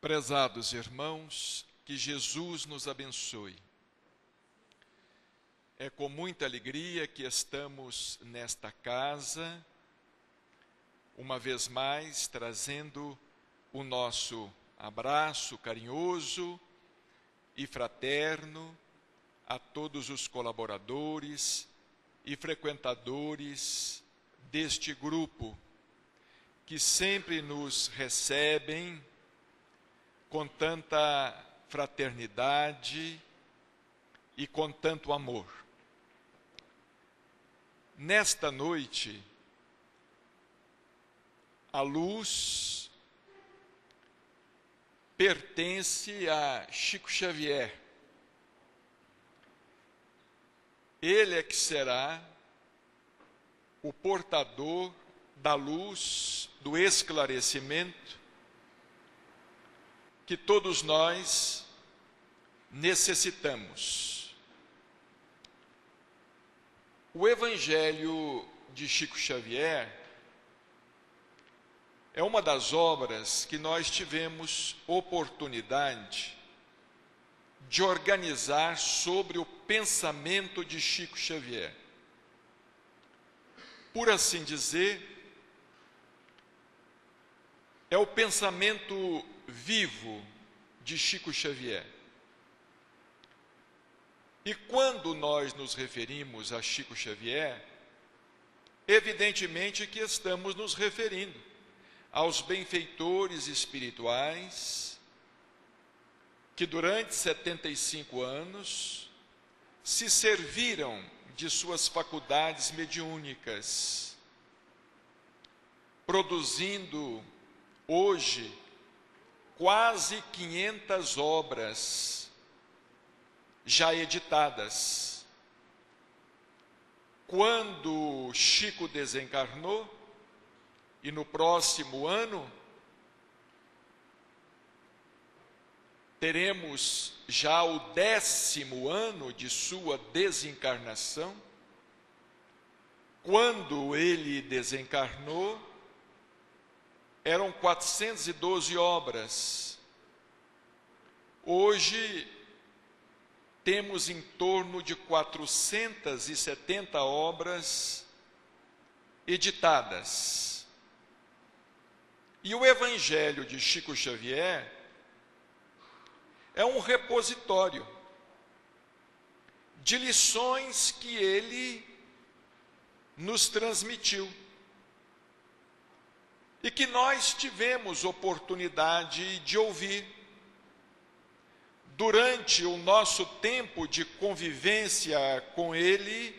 Prezados irmãos, que Jesus nos abençoe. É com muita alegria que estamos nesta casa, uma vez mais trazendo o nosso abraço carinhoso e fraterno a todos os colaboradores e frequentadores deste grupo, que sempre nos recebem com tanta fraternidade e com tanto amor. Nesta noite, a luz pertence a Chico Xavier. Ele é que será o portador da luz, do esclarecimento que todos nós necessitamos. O Evangelho de Chico Xavier é uma das obras que nós tivemos oportunidade de organizar sobre o pensamento de Chico Xavier. Por assim dizer, é o pensamento vivo de Chico Xavier. E quando nós nos referimos a Chico Xavier, evidentemente que estamos nos referindo aos benfeitores espirituais que durante 75 anos se serviram de suas faculdades mediúnicas, produzindo hoje quase 500 obras já editadas. Quando Chico desencarnou, e no próximo ano teremos já o 10º ano de sua desencarnação, quando ele desencarnou, eram 412 obras. Hoje temos em torno de 470 obras editadas. E o Evangelho de Chico Xavier é um repositório de lições que ele nos transmitiu e que nós tivemos oportunidade de ouvir durante o nosso tempo de convivência com ele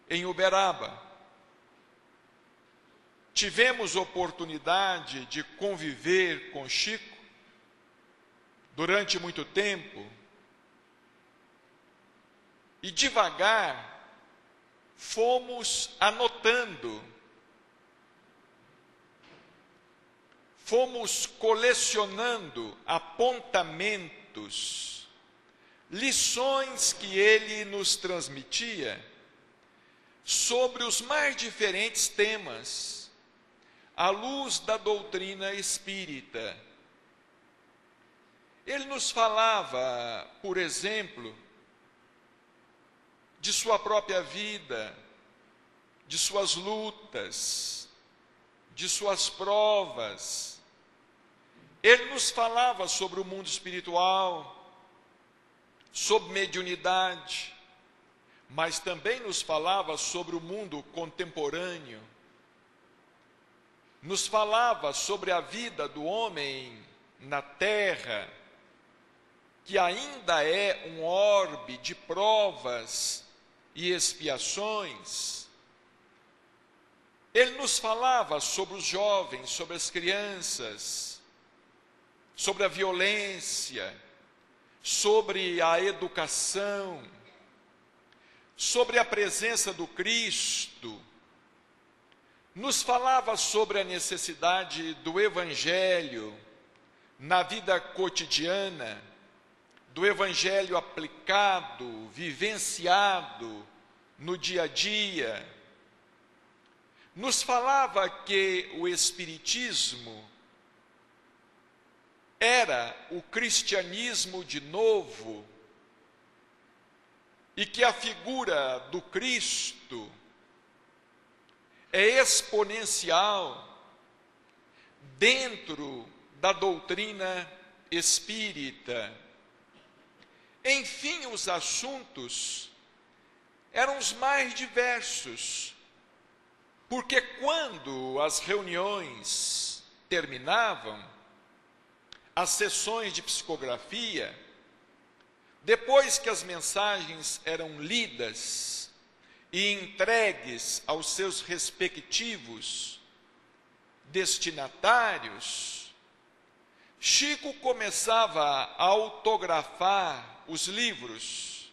em Uberaba. Tivemos oportunidade de conviver com Chico durante muito tempo e devagar fomos anotando, fomos colecionando apontamentos, lições que ele nos transmitia sobre os mais diferentes temas, à luz da doutrina espírita. Ele nos falava, por exemplo, de sua própria vida, de suas lutas, de suas provas. Ele nos falava sobre o mundo espiritual, sobre mediunidade, mas também nos falava sobre o mundo contemporâneo. Nos falava sobre a vida do homem na terra, que ainda é um orbe de provas e expiações. Ele nos falava sobre os jovens, sobre as crianças, sobre a violência, sobre a educação, sobre a presença do Cristo. Nos falava sobre a necessidade do Evangelho na vida cotidiana, do Evangelho aplicado, vivenciado no dia a dia. Nos falava que o Espiritismo era o cristianismo de novo e que a figura do Cristo é exponencial dentro da doutrina espírita. Enfim, os assuntos eram os mais diversos, porque quando as reuniões terminavam, as sessões de psicografia, depois que as mensagens eram lidas e entregues aos seus respectivos destinatários, Chico começava a autografar os livros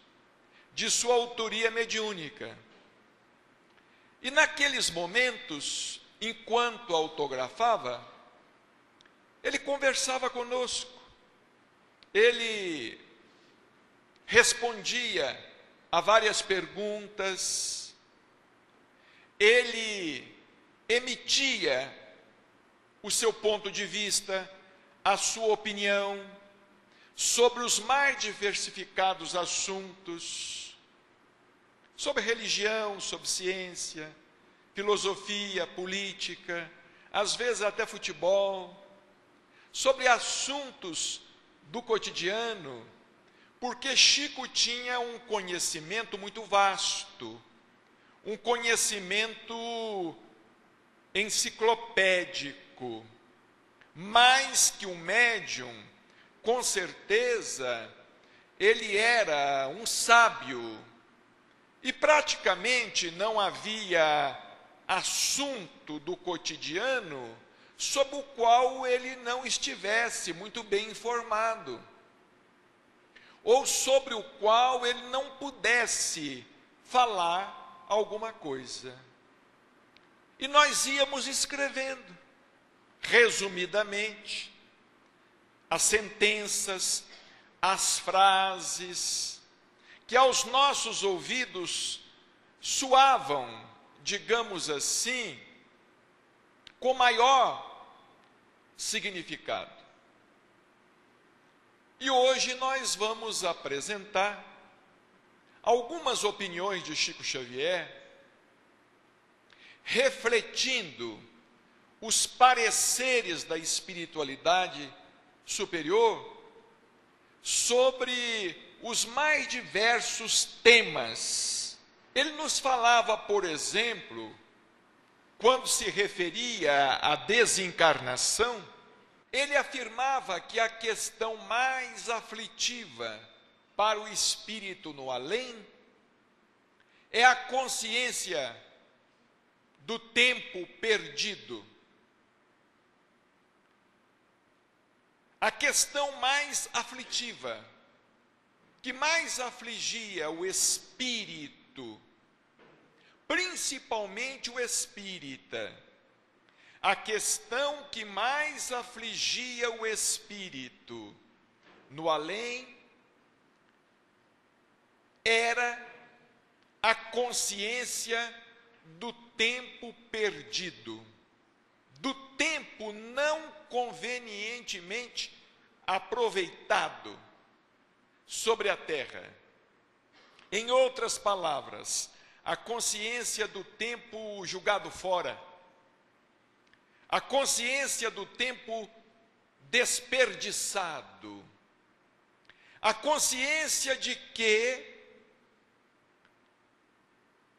de sua autoria mediúnica. E naqueles momentos, enquanto autografava, ele conversava conosco, ele respondia a várias perguntas, ele emitia o seu ponto de vista, a sua opinião sobre os mais diversificados assuntos, sobre religião, sobre ciência, filosofia, política, às vezes até futebol, sobre assuntos do cotidiano, porque Chico tinha um conhecimento muito vasto, um conhecimento enciclopédico, mais que um médium, com certeza, ele era um sábio, e praticamente não havia assunto do cotidiano sobre o qual ele não estivesse muito bem informado, ou sobre o qual ele não pudesse falar alguma coisa. E nós íamos escrevendo, resumidamente, as sentenças, as frases, que aos nossos ouvidos soavam, digamos assim, com maior significado. E hoje nós vamos apresentar algumas opiniões de Chico Xavier, refletindo os pareceres da espiritualidade superior sobre os mais diversos temas. Ele nos falava, por exemplo, quando se referia à desencarnação, ele afirmava que a questão mais aflitiva para o espírito no além é a consciência do tempo perdido. A questão mais aflitiva, que mais afligia o espírito, principalmente o espírita, a questão que mais afligia o espírito no além era a consciência do tempo perdido, do tempo não convenientemente aproveitado sobre a terra. Em outras palavras, a consciência do tempo jogado fora, a consciência do tempo desperdiçado, a consciência de que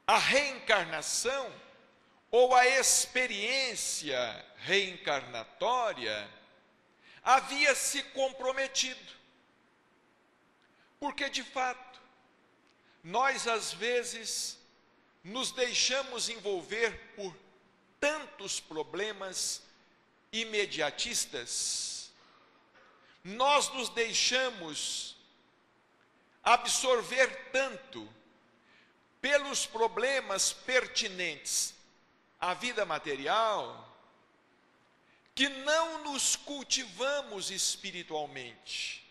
a reencarnação ou a experiência reencarnatória havia se comprometido. Porque, de fato, nós às vezes nos deixamos envolver por tantos problemas imediatistas, nós nos deixamos absorver tanto pelos problemas pertinentes à vida material, que não nos cultivamos espiritualmente.